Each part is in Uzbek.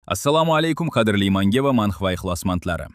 Assalomu alaykum qadrli manga va manx va ixlosmandlari.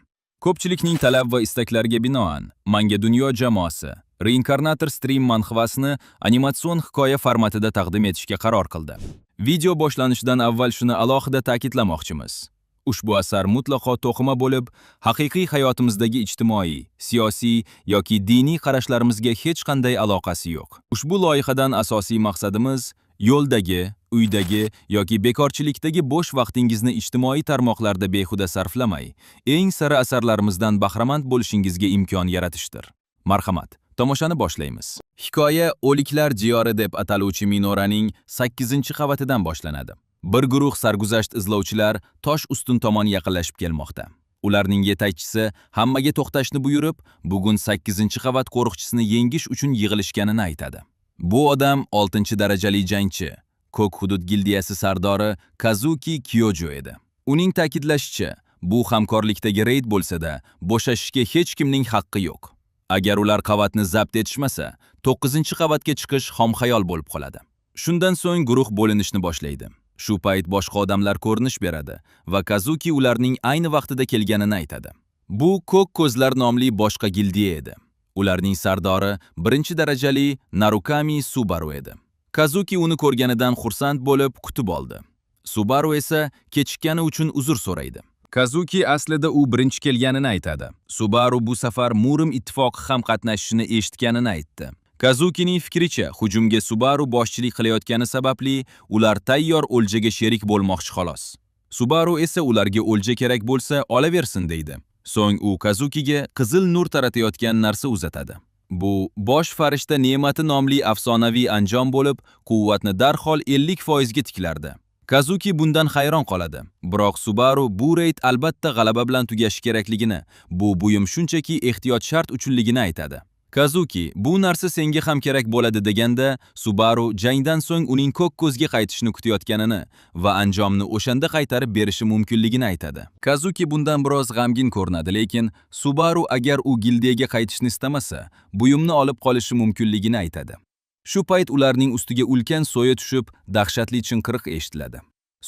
Ko'pchilikning talab va istaklariga binoan Manga Dunyo jamoasi Reinkarnator Stream manxvasini animatsion hikoya formatida taqdim etishga qaror qildi. Video boshlanishidan avval shuni alohida ta'kidlamoqchimiz. Ushbu asar mutlaqo to'qima bo'lib, haqiqiy hayotimizdagi ijtimoiy, siyosiy yoki diniy qarashlarimizga hech qanday aloqasi yo'q. Ushbu loyihadan asosiy maqsadimiz yo'ldagi, uydagi yoki bekorchilikdagi bo'sh vaqtingizni ijtimoiy tarmoqlarda behuda sarflamay, eng sara asarlarimizdan bahramand bo'lishingizga imkon yaratishdir. Marhamat, tomoshani boshlaymiz. Hikoya O'liklar diyori deb ataluvchi minoraning 8-qavatidan boshlanadi. Bir guruh sarguzasht izlovchilar tosh ustun tomon yaqinlashib kelmoqda. Ularning yetakchisi hammaga to'xtashni buyurib, bugun 8-qavat qo'riqchisini yengish uchun yig'ilishganini aytadi. Bu odam 6-darajali jangchi, Ko'k hudud gildiyasi sardori Kazuki Kyojo edi. Uning ta'kidlashicha, bu hamkorlikdagi reyd bo'lsa-da, bo'shashishga hech kimning haqqi yo'q. Agar ular qavatni zabt etishmasa, 9-qavatga chiqish xomxayol bo'lib qoladi. Shundan so'ng guruh bo'linishni boshlaydi. Shu payt boshqa odamlar ko'rinish beradi va Kazuki ularning ayni vaqtida kelganini aytadi. Bu Ko'k ko'zlar nomli boshqa gildiya edi. Ularning sardori 1-darajali Narukami Subaru edi. Kazuki uni ko'rganidan xursand bo'lib kutib oldi. Subaru esa kechikkani uchun uzr so'raydi. Kazuki aslida u birinchi kelganini aytadi. Subaru bu safar Murim ittifoqi ham qatnashishini eshitganini aytdi. Kazukining fikricha, hujumga Subaru boshchilik qilayotgani sababli ular tayyor o'ljaga sherik bo'lmoqchi xolos. Subaru esa ularga o'lja kerak bo'lsa, olaversin deydi. So'ng u Kazukiga qizil nur taratayotgan narsa uzatadi. Bu bosh farishta ne'mati nomli afsonaviy anjom bo'lib, quvvatni darhol 50% ga tiklardi. Kazuki bundan hayron qoladi. Biroq Subaru bu reyd albatta g'alaba bilan tugashi kerakligini, bu buyum shunchaki ehtiyot shart uchunligini aytadi. Kazuki, bu narsa senga ham kerak bo'ladi deganda, Subaru jangdan so'ng uning ko'k ko'zga qaytishni kutayotganini va anjomni o'shanda qaytarib berishi mumkinligini aytadi. Kazuki bundan biroz g'amgin ko'rinadi, lekin Subaru agar u gildiyaga qaytishni istamasa, buyumni olib qolishi mumkinligini aytadi. Shu payt ularning ustiga ulkan so'ya tushib, dahshatli chinqiriq eshitiladi.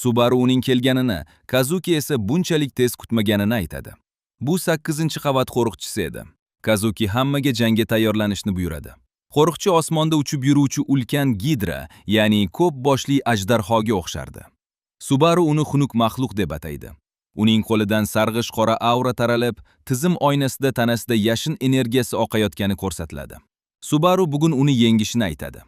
Subaru uning kelganini, Kazuki esa bunchalik tez kutmaganini aytadi. Bu 8-qavat qo'riqchisi edi. Kazuki hammaga jangga tayyorlanishni buyuradi. Qo'riqchi osmonda uchib yuruvchi ulkan gidra, ya'ni ko'p boshli ajdarhoga o'xshardi. Subaru uni xunuk maxluq deb ataydi. Uning qo'lidan sarg'ish qora aura taralib, tizim oynasida tanasida yashin energiyasi oqayotgani ko'rsatiladi. Subaru bugun uni yengishini aytadi.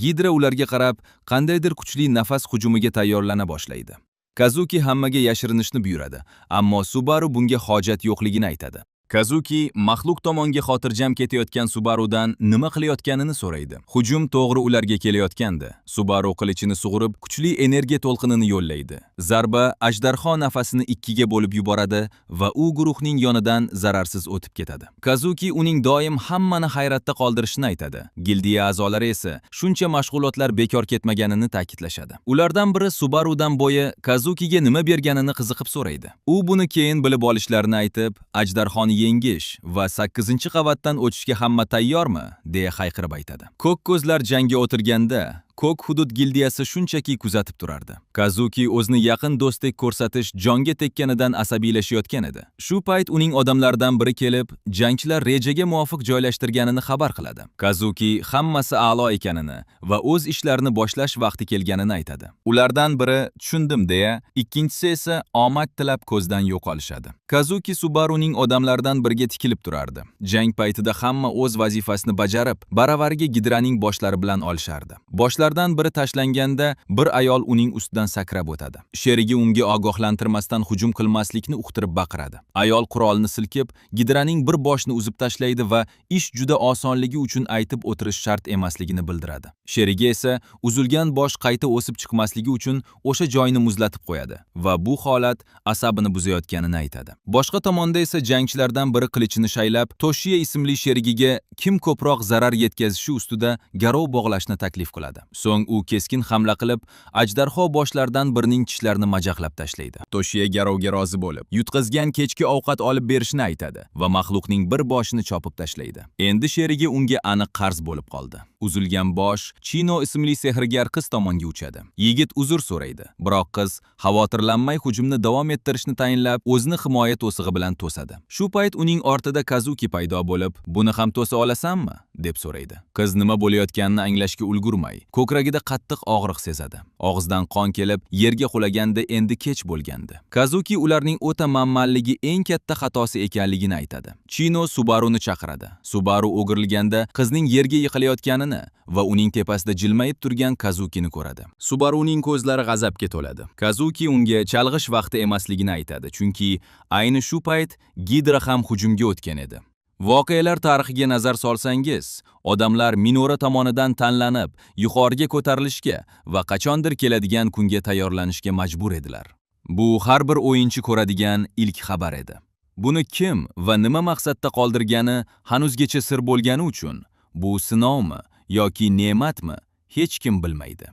Gidra ularga qarab, qandaydir kuchli nafas hujumiga tayyorlana boshlaydi. Kazuki hammaga yashirinishni buyuradi, ammo Subaru bunga hojat yo'qligini aytadi. Kazuki maxluq tomonga xotirjam ketayotgan Subarudan nima qilayotganini so'raydi. Hujum to'g'ri ularga kelayotgandi. Subaru qilichini sug'urib, kuchli energiya to'lqinini yo'llaydi. Zarba ajdarho nafasini 2ga bo'lib yuboradi va u guruhning yonidan zararsiz o'tib ketadi. Kazuki uning doim hammani hayratda qoldirishini aytadi. Gildiya a'zolari esa shuncha mashg'ulotlar bekor ketmaganini ta'kidlashadi. Ulardan biri Subarudan bo'yi Kazukiga nima berganini qiziqib so'raydi. U buni keyin bilib olishlarini aytib, ajdarhoni yengish va 8-qavatdan o'tishga hamma tayyormi, deya hayqirib aytadi. Ko'k ko'zlar jangga o'tirganda, Ko'k hudud gildiyasi shunchaki kuzatib turardi. Kazuki o'zini yaqin do'stdek ko'rsatish jonga tekkanidan asabiylashayotgan edi. Shu payt uning odamlaridan biri kelib, jangchilar rejaga muvofiq joylashtirganini xabar qiladi. Kazuki hammasi a'lo ekanini va o'z ishlarini boshlash vaqti kelganini aytadi. Ulardan biri tushundim deya, ikkinchisi esa omad tilab ko'zdan yo'qolishadi. Kazuki Subaruning odamlaridan biriga tikilib turardi. Jang paytida hamma o'z vazifasini bajarib, baravariga gidraning boshlari bilan olishardi. Boshlardan biri tashlanganda, bir ayol uning ustidan sakrab o'tadi. Sherigi unga ogohlantirmasdan hujum qilmaslikni uqtirib baqiradi. Ayol qurolni silkib, gidraning bir boshni uzib tashlaydi va ish juda osonligi uchun aytib o'tirish shart emasligini bildiradi. Sherigi esa uzilgan bosh qayta o'sib chiqmasligi uchun o'sha joyni muzlatib qo'yadi va bu holat asabini buzayotganini aytadi. Boshqa tomonda esa jangchilardan biri qilichini shaylab, Toshiya ismli sherigiga kim ko'proq zarar yetkazishi ustida garov bog'lashni taklif qiladi. So'ng u keskin hamla qilib, ajdarho boshlaridan birining tishlarini majaqlab tashlaydi. Toshiya garovga rozi bo'lib, yutqazgan kechki ovqat olib berishni aytadi va maxluqning bir boshini chopib tashlaydi. Endi sherigi unga aniq qarz bo'lib qoldi. Uzilgan bosh Chino ismli sehrgar qiz tomonga uchadi. Yigit uzr so'raydi, biroq qiz xavotirlanmay hujumni davom ettirishni tayinlab, o'zini himoya to'sig'i bilan to'sadi. Shu payt uning ortida Kazuki paydo bo'lib, "Buni ham to'sa olasanmi?" deb so'raydi. Qiz nima bo'layotganini anglashga ulgurmay, ko'kragida qattiq og'riq sezadi. Og'zidan qon kelib, yerga qulaganda endi kech bo'lgandi. Kazuki ularning o'ta manmanligi eng katta xatosi ekanligini aytadi. Chino Subaruni chaqiradi. Subaru o'girilganda qizning yerga yiqilayotganini va uning tepasida jilmayib turgan Kazukini ko'radi. Subaruning ko'zlari g'azabga to'ladi. Kazuki unga chalg'ish vaqti emasligini aytadi, chunki ayni shu payt Gidra ham hujumga o'tgan edi. Voqealar tarixiga nazar solsangiz, odamlar minora tomonidan tanlanib, yuqoriga ko'tarilishga va qachondir keladigan kunga tayyorlanishga majbur edilar. Bu har bir o'yinchi ko'radigan ilk xabar edi. Buni kim va nima maqsadda qoldirgani hanuzgacha sir bo'lgani uchun, bu sinovmi yoki ne'matmi, hech kim bilmaydi.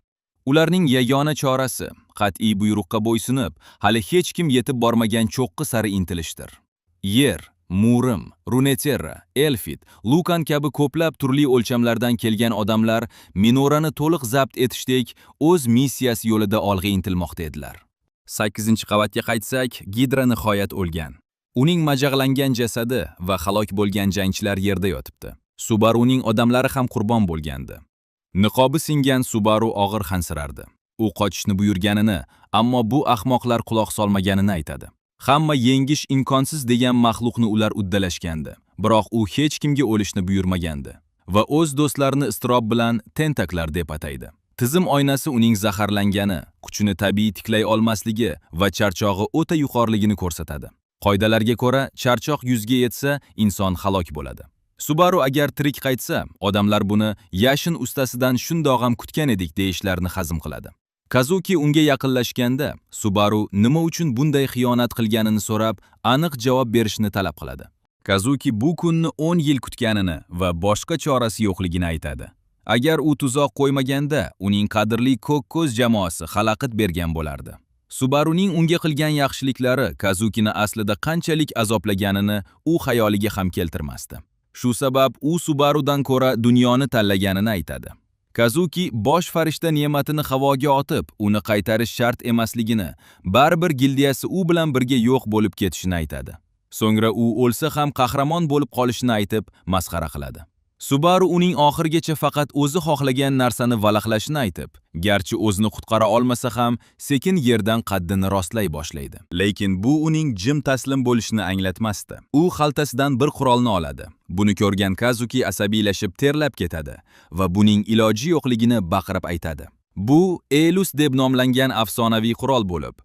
Ularning yagona chorasi qat'iy buyruqqa bo'ysunib, hali hech kim yetib bormagan cho'qqi sari intilishdir. Yer, Murim, Runeterra, Elfit, Lukan kabi ko'plab turli o'lchamlardan kelgan odamlar minorani to'liq zabt etishdek o'z missiyasi yo'lida olg'a intilmoqda edilar. 8-qavatga qaytsak, Gidra nihoyat o'lgan. Uning majag'langan jasadi va halok bo'lgan jangchilar yerda yotibdi. Subaruning odamlari ham qurbon bo'lgandi. Niqobi singan Subaru og'ir hansirardi. U qochishni buyurganini, ammo bu ahmoqlar quloq solmaganini aytadi. Hamma yengish imkonsiz degan maxluqni ular uddalashgandi, biroq u hech kimga o'lishni buyurmagandi va o'z do'stlarini iztirob bilan tentaklar deb ataydi. Tizim oynasi uning zaharlangani, kuchini tabiiy tiklay olmasligi va charchog'i o'ta yuqorligini ko'rsatadi. Qoidalarga ko'ra, charchoq yuzga yetsa, inson halok bo'ladi. Subaru agar tirik qaytsa, odamlar buni yashin ustasidan shundoq ham kutgan edik deyishlarini hazm qiladi. Kazuki unga yaqinlashganda, Subaru nima uchun bunday xiyonat qilganini so'rab, aniq javob berishni talab qiladi. Kazuki bu kunni 10 yil kutganini va boshqa chorasi yo'qligini aytadi. Agar u tuzoq qo'ymaganda, uning qadrli ko'k ko'z jamoasi xalaqit bergan bo'lardi. Subaruning unga qilgan yaxshiliklari Kazukini aslida qanchalik azoblaganini u xayoliga ham keltirmasdi. Shu sabab u Subarudan ko'ra dunyoni tanlaganini aytadi. Kazuki bosh farishta ne'matini havoga otib, uni qaytarish shart emasligini, baribir gildiyasi u bilan birga yo'q bo'lib ketishini aytadi. So'ngra u o'lsa ham qahramon bo'lib qolishini aytib, masxara qiladi. Subaru uning oxirgacha faqat o'zi xohlagan narsani valaqlashini aytib, garchi o'zini qutqara olmasa ham, sekin yerdan qaddini rostlay boshlaydi. Lekin bu uning jim taslim bo'lishini anglatmasdi. U xaltasidan bir qurolni oladi. Buni ko'rgan Kazuki asabiylashib terlab ketadi va buning iloji yo'qligini baqirib aytadi. Bu Elus deb nomlangan afsonaviy qurol bo'lib,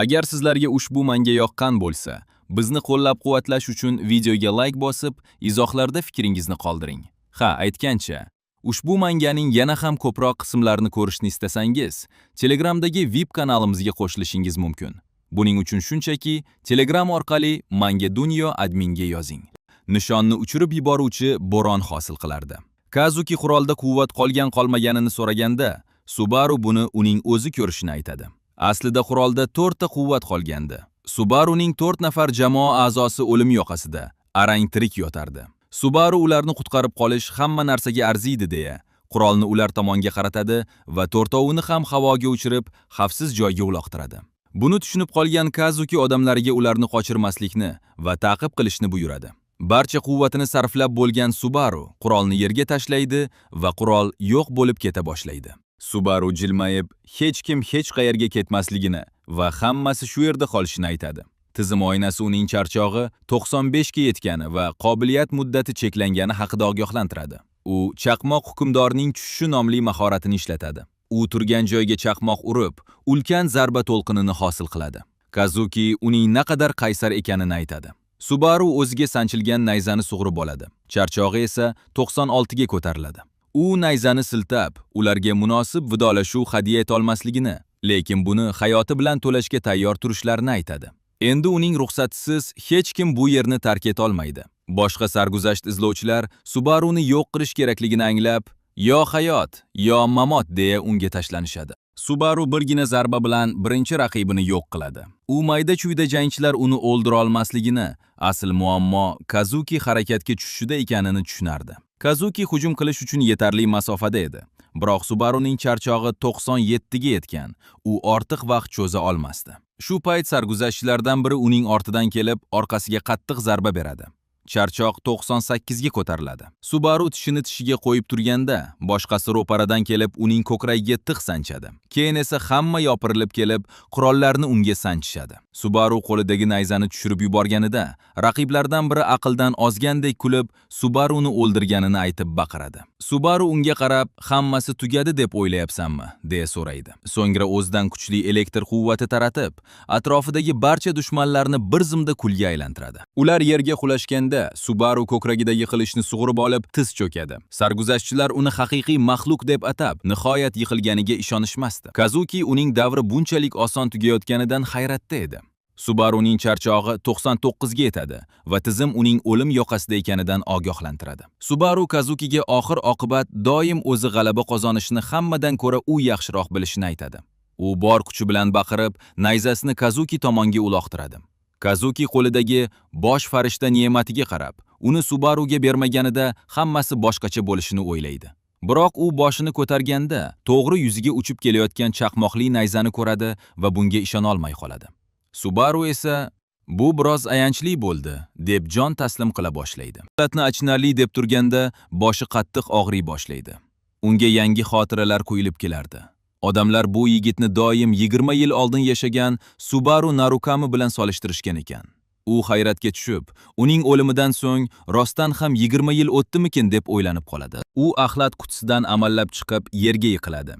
agar sizlarga ushbu manga yoqqan bo'lsa, bizni qo'llab-quvvatlash uchun videoga like bosib, izohlarda fikringizni qoldiring. Ha, aytgancha, ushbu manganing yana ham ko'proq qismlarini ko'rishni istasangiz, Telegramdagi VIP kanalimizga qo'shilishingiz mumkin. Buning uchun shunchaki Telegram orqali Manga Dunyo adminga yozing. Nishonni uchirib yuboruvchi bo'ron hosil qilardi. Kazuki qurolda quvvat qolmaganini so'raganda, Subaru buni uning o'zi ko'rishini aytadi. Aslida qurolda 4 ta quvvat qolgandi. Subaruning 4 nafar jamoa a'zosi o'lim yoqasida, arang tirik yotardi. Subaru ularni qutqarib qolish hamma narsaga arziydi deya, qurolni ular tomonga qaratadi va to'rtovini ham havoga uchirib, xavfsiz joyga uloqtiradi. Buni tushunib qolgan Kazuki odamlariga ularni qochirmaslikni va ta'qib qilishni buyuradi. Barcha quvvatini sarflab bo'lgan Subaru qurolni yerga tashlaydi va qurol yo'q bo'lib keta boshlaydi. Subaru jilmayib, hech kim hech qayerga ketmasligini va hammasi shu yerda qolishini aytadi. Tizim oynasi uning charchog'i 95 ga yetgani va qobiliyat muddati cheklangani haqida ogohlantiradi. U chaqmoq hukmdorning tushishi nomli mahoratini ishlatadi. U turgan joyga chaqmoq urib, ulkan zarba to'lqinini hosil qiladi. Kazuki uning naqadar qaysar ekanini aytadi. Subaru o'ziga sanchilgan nayzani sug'urib oladi. Charchog'i esa 96 ga ko'tariladi. U nayzani siltab, ularga munosib vidolashuv hadya eta olmasligini, lekin buni hayoti bilan to'lashga tayyor turishlarini aytadi. Endi uning ruxsatisiz hech kim bu yerni tark eta olmaydi. Boshqa sarguzasht izlovchilar Subaruni yo'q qilish kerakligini anglab, yo hayot, yo mamot deya unga tashlanishadi. Subaru birgina zarba bilan birinchi raqibini yo'q qiladi. U mayda-chuyda jangchilar uni o'ldira olmasligini, asl muammo Kazuki harakatga tushishida ekanini tushunardi. Kazuki hujum qilish uchun yetarli masofada edi. Biroq Subaruning charchog'i 97 ga yetgan. U ortiq vaqt cho'za olmasdi. Shu payt sarguzashtchilardan biri uning ortidan kelib, orqasiga qattiq zarba beradi. Charchoq 98 ga ko'tariladi. Subaru tishini tishiga qo'yib turganda, boshqasi ro'paradan kelib uning ko'kragiga tiq sanchadi. Keyin esa hamma yopirilib kelib, qurollarni unga sanchishadi. Subaru qo'lidagi nayzani tushirib yuborganida, raqiblardan biri aqldan ozgandek kulib, Subaruni o'ldirganini aytib baqiradi. Subaru unga qarab, "Hammasi tugadi deb o'ylayapsanmi?" deya so'raydi. So'ngra o'zidan kuchli elektr quvvati taratib, atrofidagi barcha dushmanlarni bir zumda kulga aylantiradi. Ular yerga qulashganda Subaru ko'kragidagi qilichni sug'urib olib, tiz cho'kadi. Sarguzashtchilar uni haqiqiy maxluq deb atab, nihoyat yiqilganiga ishonishmasdi. Kazuki uning davri bunchalik oson tugayotganidan hayratda edi. Subaruning charchog'i 99 ga yetadi va tizim uning o'lim yoqasida ekanidan ogohlantiradi. Subaru Kazukiga oxir oqibat doim o'zi g'alaba qozonishni hammadan ko'ra u yaxshiroq bilishini aytadi. U bor kuchi bilan baqirib, nayzasini Kazuki tomonga uloqtiradi. Kazuki qo'lidagi bosh farishta ne'matiga qarab, uni Subaruga bermaganida hammasi boshqacha bo'lishini o'ylaydi. Biroq u boshini ko'targanda, to'g'ri yuziga uchib kelayotgan chaqmoqli nayzani ko'radi va bunga ishona olmay qoladi. Subaru esa "Bu biroz ayanchli bo'ldi" deb jon taslim qila boshlaydi. Holatni achinarli deb turganda, boshi qattiq og'riy boshlaydi. Unga yangi xotiralar qo'yilib kelardi. Odamlar bu yigitni doim 20 yil oldin yashagan Subaru Narukami bilan solishtirishgan ekan. U hayratga tushib, uning o'limidan so'ng rostdan ham 20 yil o'tdimikin deb o'ylanib qoladi. U axlat qutisidan amallab chiqib yerga yiqiladi.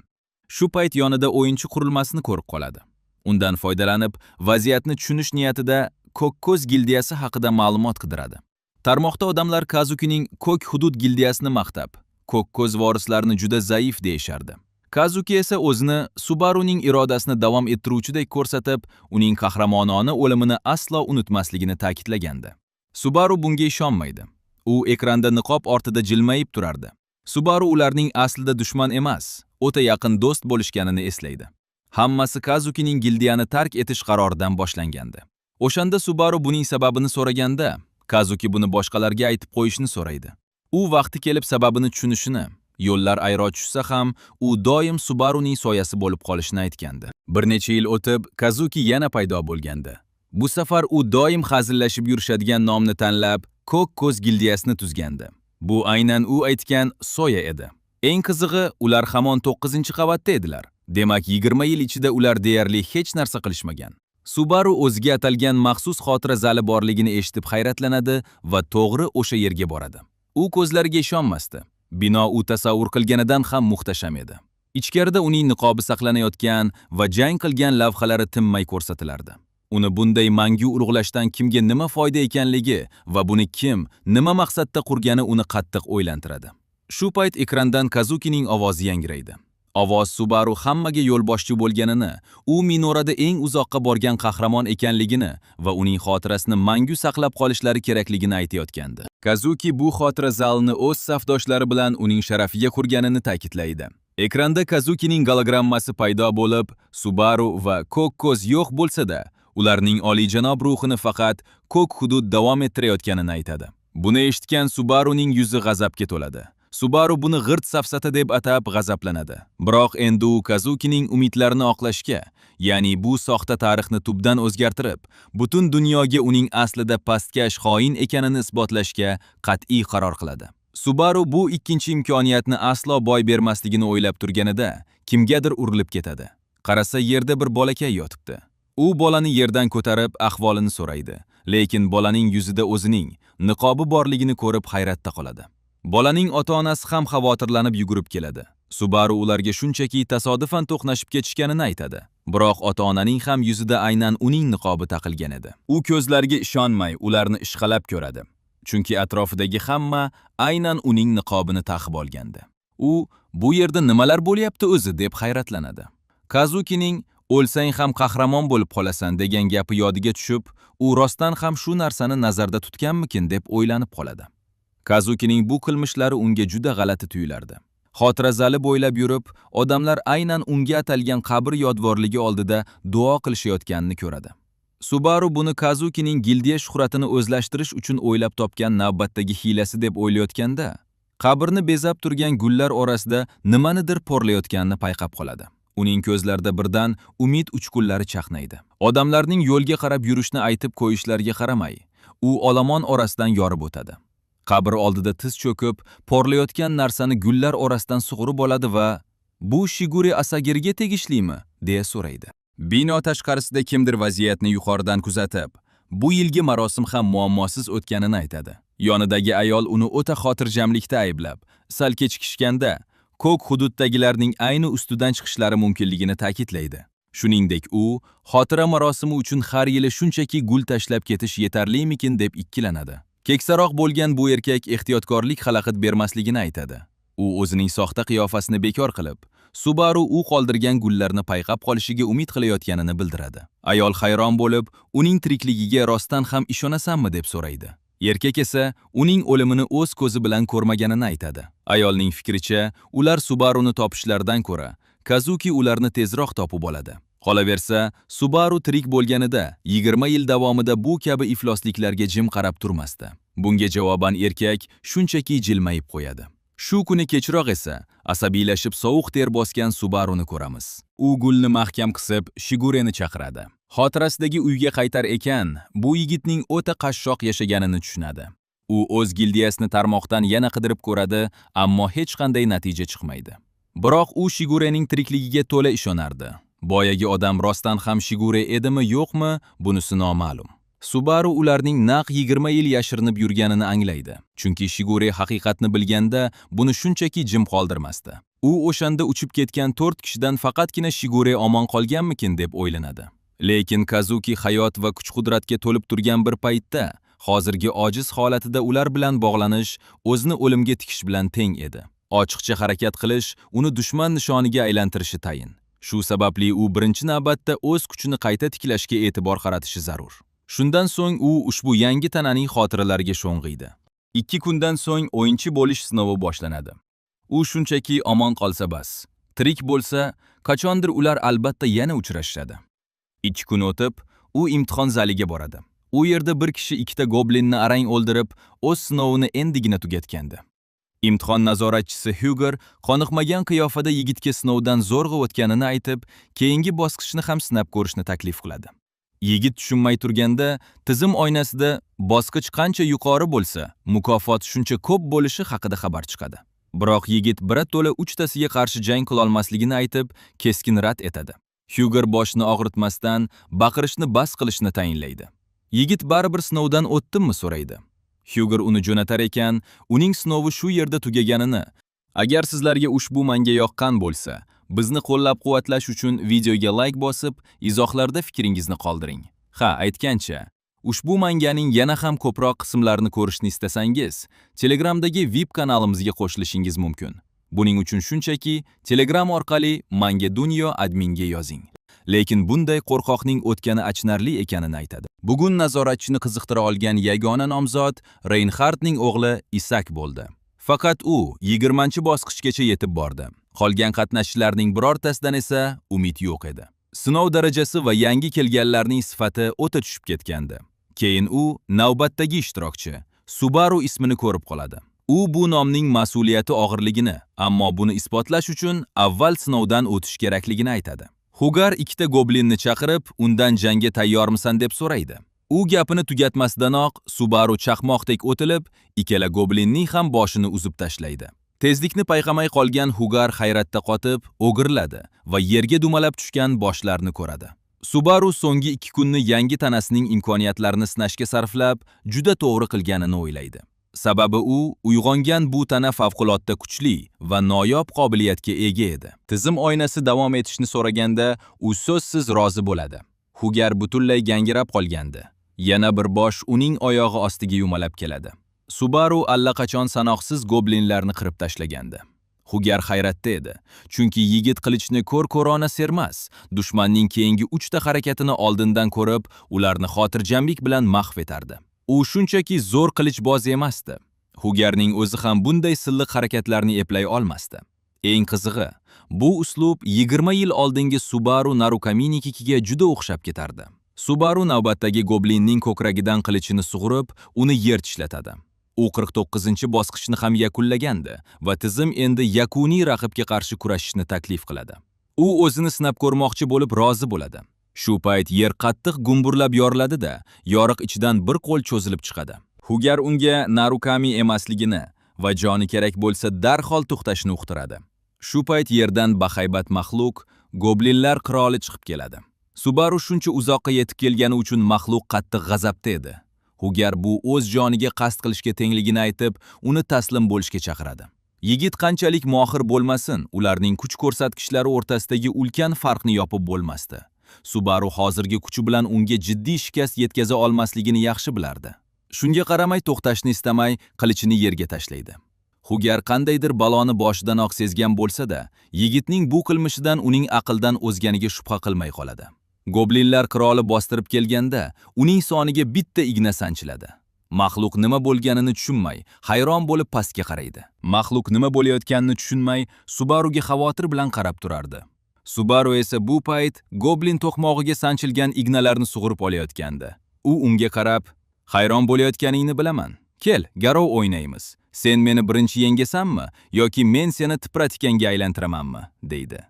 Shu payt yonida o'yinchi qurilmasini ko'rib qoladi. Undan foydalanib, vaziyatni tushunish niyatida Ko'k ko'z gildiyasi haqida ma'lumot qidiradi. Tarmoqda odamlar Kazukining Ko'k hudud gildiyasini maqtab, Ko'k ko'z vorislarini juda zaif deyishardi. Kazuki esa o'zini Subaruning irodasini davom ettiruvchidek ko'rsatib, uning qahramonona o'limini aslo unutmasligini ta'kidlagandi. Subaru bunga ishonmaydi. U ekranda niqob ortida jilmayib turardi. Subaru ularning aslida dushman emas, o'ta yaqin do'st bo'lishganini eslaydi. Hammasi Kazukining gildiyani tark etish qaroridan boshlangandi. O'shanda Subaru buning sababini so'raganda, Kazuki buni boshqalarga aytib qo'yishni so'raydi. U vaqti kelib sababini tushunishini, yo'llar ayro tushsa ham, u doim Subaruning soyasi bo'lib qolishini aytgandi. Bir necha yil o'tib, Kazuki yana paydo bo'lgandi. Bu safar u doim hazillashib yurishadigan nomni tanlab, Ko'k ko'z gildiyasini tuzgandi. Bu aynan u aytgan soya edi. Eng qizig'i, ular hamon 9-qavatda edilar. Demak, 20 yil ichida ular deyarli hech narsa qilishmagan. Subaru o'ziga atalgan maxsus xotira zali borligini eshitib hayratlanadi va to'g'ri o'sha yerga boradi. U ko'zlariga ishonmasdi. Bino u tasavvur qilganidan ham muhtasham edi. Ichkarida uning niqobi saqlanayotgan va jang qilgan lavhalari tinmay ko'rsatilardi. Uni bunday mangu ulug'lashdan kimga nima foyda ekanligi va buni kim, nima maqsadda qurgani uni qattiq o'ylantiradi. Shu payt ekrandan Kazukining ovozi yangraydi. Ovoz Subaru hammaga yo'lboshchi bo'lganini, u minorada eng uzoqqa borgan qahramon ekanligini va uning xotirasini mangu saqlab qolishlari kerakligini aytayotgandi. Kazuki bu xotira zalini o'z safdoshlari bilan uning sharafiga qurganini ta'kidlaydi. Ekranda Kazukining gologrammasi paydo bo'lib, Subaru va Ko'k ko'z yo'q bo'lsa-da, ularning oliyjanob ruhini faqat Ko'k hudud davom ettirayotganini aytadi. Buni eshitgan Subaruning yuzi g'azabga to'ladi. Subaru buni g'irt safsata deb atab g'azablanadi. Biroq endi u Kazukining umidlarini oqlashga, ya'ni bu soxta tarixni tubdan o'zgartirib, butun dunyoga uning aslida pastkash xoin ekanini isbotlashga qat'iy qaror qiladi. Subaru bu ikkinchi imkoniyatni aslo boy bermasligini o'ylab turganida, kimgadir urilib ketadi. Qarasa yerda bir bolakay yotibdi. U bolani yerdan ko'tarib ahvolini so'raydi, lekin bolaning yuzida o'zining niqobi borligini ko'rib hayratda qoladi. Bolaning ota-onasi ham xavotirlanib yugurib keladi. Subaru ularga shunchaki tasodifan to'qnashib ketishganini aytadi. Biroq ota-onaning ham yuzida aynan uning niqobi taqilgan edi. U ko'zlariga ishonmay, ularni ishqalab ko'radi. Chunki atrofidagi hamma aynan uning niqobini taqib olgandi. U bu yerda nimalar bo'lyapti o'zi deb hayratlanadi. Kazukining "O'lsang ham qahramon bo'lib qolasan" degan gapi yodiga tushib, u rostdan ham shu narsani nazarda tutganmikin deb o'ylanib qoladi. Kazukining bu qilmishlari unga juda g'alati tuyulardi. Xotira zali bo'ylab yurib, odamlar aynan unga atalgan qabr yodvorligi oldida duo qilishayotganini ko'radi. Subaru buni Kazukining gildiya shuhratini o'zlashtirish uchun o'ylab topgan navbatdagi hiylasi deb o'ylayotganda, Qabrni bezab turgan gullar orasida nimanidir porlayotganini payqab qoladi. Uning ko'zlarida birdan umid uchqunlari chaqnaydi. Odamlarning yo'lga qarab yurishni aytib qo'yishlariga qaramay, u olomon orasidan yorib o'tadi. Qabr oldida tiz cho'kib, porlayotgan narsani gullar orasidan sug'urib oladi va "Bu Shigure Asagirga tegishlimi?" deya so'raydi. Bino tashqarisida kimdir vaziyatni yuqoridan kuzatib, bu yilgi marosim ham muammosiz o'tganini aytadi. Yonidagi ayol uni o'ta xotirjamlikda ayblab, sal kechikishganda ko'k hududdagilarning ayni ustidan chiqishlari mumkinligini ta'kidlaydi. Shuningdek, u xotira marosimi uchun har yili shunchaki gul tashlab ketish yetarlimikin deb ikkilanadi. Keksaroq bo'lgan bu erkak ehtiyotkorlik xalaqit bermasligini aytadi. U o'zining soxta qiyofasini bekor qilib, Subaru u qoldirgan gullarni payqab qolishiga umid qilayotganini bildiradi. Ayol hayron bo'lib, uning tirikligiga rostdan ham ishonasanmi deb so'raydi. Erkak esa uning o'limini o'z ko'zi bilan ko'rmaganini aytadi. Ayolning fikricha, ular Subaru'ni topishlaridan ko'ra, Kazuki ularni tezroq topib oladi. Qolaversa, Subaru tirik bo'lganida 20 yil davomida bu kabi iflosliklarga jim qarab turmasdi. Bunga javoban erkak shunchaki jilmayib qo'yadi. Shu kuni kechroq esa asabiylashib sovuq ter bosgan Subaru'ni ko'ramiz. U gulni mahkam qisib, Shigureni chaqiradi. Xotirasidagi uyga qaytar ekan, bu yigitning o'ta qashshoq yashaganini tushunadi. U o'z gildiyasini tarmoqdan yana qidirib ko'radi, ammo hech qanday natija chiqmaydi. Biroq u Shigurening tirikligiga to'la ishonardi. Boyagi odam rostdan ham Shigure edimi yo'qmi, bunisi noma'lum. Subaru ularning naq 20 yil yashirinib yurganini anglaydi. Chunki Shigure haqiqatni bilganda buni shunchaki jim qoldirmasdi. U o'shanda uchib ketgan 4 kishidan faqatgina Shigure omon qolganmikin deb o'ylanadi. Lekin Kazuki hayot va kuch-qudratga to'lib turgan bir paytda, hozirgi ojiz holatida ular bilan bog'lanish o'zini o'limga tikish bilan teng edi. Ochiqcha harakat qilish uni dushman nishoniga aylantirishi tayin. Shu sababli u birinchi navbatda o'z kuchini qayta tiklashga e'tibor qaratishi zarur. Shundan so'ng u ushbu yangi tananing xotiralariga sho'ng'iydi. 2 kundan so'ng o'yinchi bo'lish sinovi boshlanadi. U shunchaki omon qolsa bas. Tirik bo'lsa, qachondir ular albatta yana uchrashadi. 2 kun o'tib, u imtihon zaliga boradi. U yerda bir kishi 2 ta goblinni arang o'ldirib, o'z sinovini endigina tugatgandi. Imtihon nazoratchisi Huger qoniqmagan qiyofada yigitga sinovdan zo'rg'a o'tganini aytib, keyingi bosqichni ham sinab ko'rishni taklif qiladi. Yigit tushunmay turganda, tizim oynasida bosqich qancha yuqori bo'lsa, mukofot shuncha ko'p bo'lishi haqida xabar chiqadi. Biroq yigit birato'la 3 tasiga qarshi jang qila olmasligini aytib, keskin rad etadi. Huger boshni og'ritmasdan baqirishni bas qilishni tayinlaydi. Yigit baribir sinovdan o'tdimmi so'raydi. Huger uni jo'natar ekan, uning sinovi shu yerda tugaganini, agar sizlarga ushbu manga yoqqan bo'lsa, bizni qo'llab-quvvatlash uchun videoga like bosib, izohlarda fikringizni qoldiring. Ha, aytgancha, ushbu manganing yana ham ko'proq qismlarini ko'rishni istasangiz, Telegramdagi VIP kanalimizga qo'shilishingiz mumkin. Buning uchun shunchaki Telegram orqali Manga Dunyo adminga yozing. Lekin bunday qo'rqoqning o'tgani achinarli ekanini aytadi. Bugun nazoratchini qiziqtira olgan yagona nomzod Reinhardtning o'g'li Isak bo'ldi. Faqat u 20-bosqichgacha yetib bordi. Qolgan qatnashchilarning birortasidan esa umid yo'q edi. Sinov darajasi va yangi kelganlarning sifati o'ta tushib ketgandi. Keyin u navbatdagi ishtirokchi Subaru ismini ko'rib qoladi. U bu nomning mas'uliyati og'irligini, ammo buni isbotlash uchun avval sinovdan o'tish kerakligini aytadi. Hugar 2 ta goblinni chaqirib, undan jangga tayyormisan deb so'raydi. U gapini tugatmasdanoq Subaru chaqmoqdek o'tilib, ikkala goblinning ham boshini uzib tashlaydi. Tezlikni payqamay qolgan Hugar hayratda qotib, o'g'irladi va yerga dumalab tushgan boshlarni ko'radi. Subaru so'nggi 2 kunni yangi tanasining imkoniyatlarini sinashga sarflab, juda to'g'ri qilganini o'ylaydi. Sababi u uyg'ongan bu tana favqulodda kuchli va noyob qobiliyatga ega edi. Tizim oynasi davom etishni so'raganda, u so'zsiz rozi bo'ladi. Hugar butunlay gangirab qolgandi. Yana bir bosh uning oyog'i ostiga yumalab keladi. Subaru allaqachon sanoqsiz goblinlarni qirib tashlagandi. Hugar hayratda edi, chunki yigit qilichni ko'r-ko'rona sermas, dushmanning keyingi 3 ta harakatini oldindan ko'rib, ularni xotirjamlik bilan mahv etardi. U shunchaki zo'r qilichboz emasdi. Hugarning o'zi ham bunday silliq harakatlarni eplay olmasdi. Eng qizig'i, bu uslub 20 yil oldingi Subaru Narukaminikiga juda o'xshab ketardi. Subaru navbatdagi goblinning ko'kragidan qilichini sug'urib, uni yer tishlatadi. U 49-bosqichni ham yakunlagandi va tizim endi yakuniy raqibga qarshi kurashishni taklif qiladi. U o'zini sinab ko'rmoqchi bo'lib rozi bo'ladi. Shu payt yer qattiq gumburlab yoriladi-da, yoriq ichidan bir qo'l cho'zilib chiqadi. Hugar unga Narukami emasligini va joni kerak bo'lsa darhol to'xtashni uqtiradi. Shu payt yerdan bahaybat maxluq, goblinlar qiroli chiqib keladi. Subaru shuncha uzoqqa yetib kelgani uchun maxluq qattiq g'azabda edi. Hugar bu o'z joniga qasd qilishga tengligini aytib, uni taslim bo'lishga chaqiradi. Yigit qanchalik mohir bo'lmasin, ularning kuch ko'rsatkichlari o'rtasidagi ulkan farqni yopib bo'lmasdi. Subaru hozirgi kuchi bilan unga jiddiy shikast yetkaza olmasligini yaxshi bilardi. Shunga qaramay to'xtashni istamay, qilichini yerga tashlaydi. Hugar qandaydir baloni boshidanoq sezgan bo'lsa-da, yigitning bu qilmishidan uning aqldan o'zganiga shubha qilmay qoladi. Goblinlar qiroli bostirib kelganda, uning soniga bitta igna sanchiladi. Maxluq nima bo'lganini tushunmay, hayron bo'lib pastga qaraydi. Maxluq nima bo'layotganini tushunmay, Subaruga xavotir bilan qarab turardi. Subaru esa bu payt goblin to'qmog'iga sanchilgan ignalarni sug'urib olayotgandi. U unga qarab, "Hayron bo'layotganingni bilaman. Kel, garov o'ynaymiz. Sen meni birinchi yengasanmi yoki men seni tipratikanga aylantiramanmi?" deydi.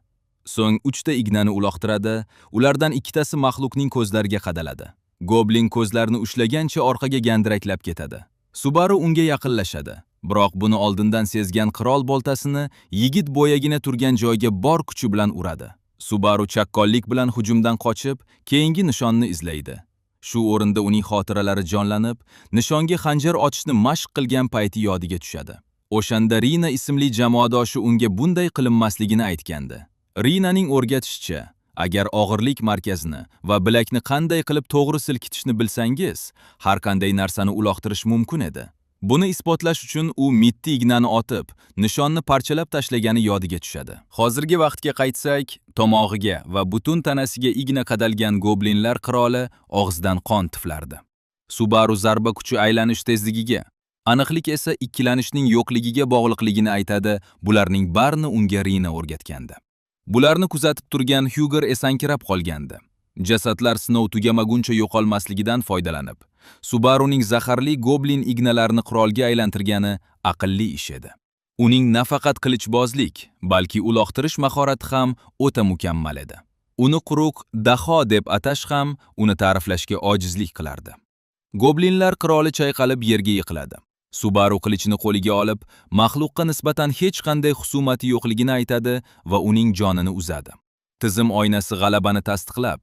So'ng 3 ta ignani uloqtiradi, ulardan ikkitasi maxluqning ko'zlariga qadaladi. Goblin ko'zlarini ushlagancha orqaga gandiraklab ketadi. Subaru unga yaqinlashadi, biroq buni oldindan sezgan qirol boltasini yigit bo'yagina turgan joyga bor kuchi bilan uradi. Subaru chaqqonlik bilan hujumdan qochib, keyingi nishonni izlaydi. Shu o'rinda uning xotiralari jonlanib, nishonga xanjar otishni mashq qilgan payti yodiga tushadi. O'shanda Rina ismli jamoadoshi unga bunday qilinmasligini aytgandi. Rinaning o'rgatishicha, agar og'irlik markazini va bilakni qanday qilib to'g'ri silkitishni bilsangiz, har qanday narsani uloqtirish mumkin edi. Buni isbotlash uchun u mitti ignani otib, nishonni parchalab tashlagani yodiga tushadi. Hozirgi vaqtga qaytsak, tomog'iga va butun tanasiga igna qadalgan goblinlar qiroli og'zidan qon tiflardi. Subaru zarba kuchi aylanish tezligiga, aniqlik esa ikkilanishning yo'qligiga bog'liqligini aytadi. Bularning barini unga Rina o'rgatgandi. Bularni kuzatib turgan Hugar esankirab qolgandi. Jasadlar sinov tugamaguncha yo'qolmasligidan foydalanib, Subaruning zaharli goblin ignalarini qirolga aylantirgani aqlli ish edi. Uning nafaqat qilichbozlik, balki uloqtirish mahorati ham o'ta mukammal edi. Uni quruq daho deb atash ham uni ta'riflashga ojizlik qilardi. Goblinlar qiroli chayqalib yerga yiqiladi. Subaru qilichini qo'liga olib, maxluqqa nisbatan hech qanday xusumati yo'qligini aytadi va uning jonini uzadi. Tizim oynasi g'alabani tasdiqlab,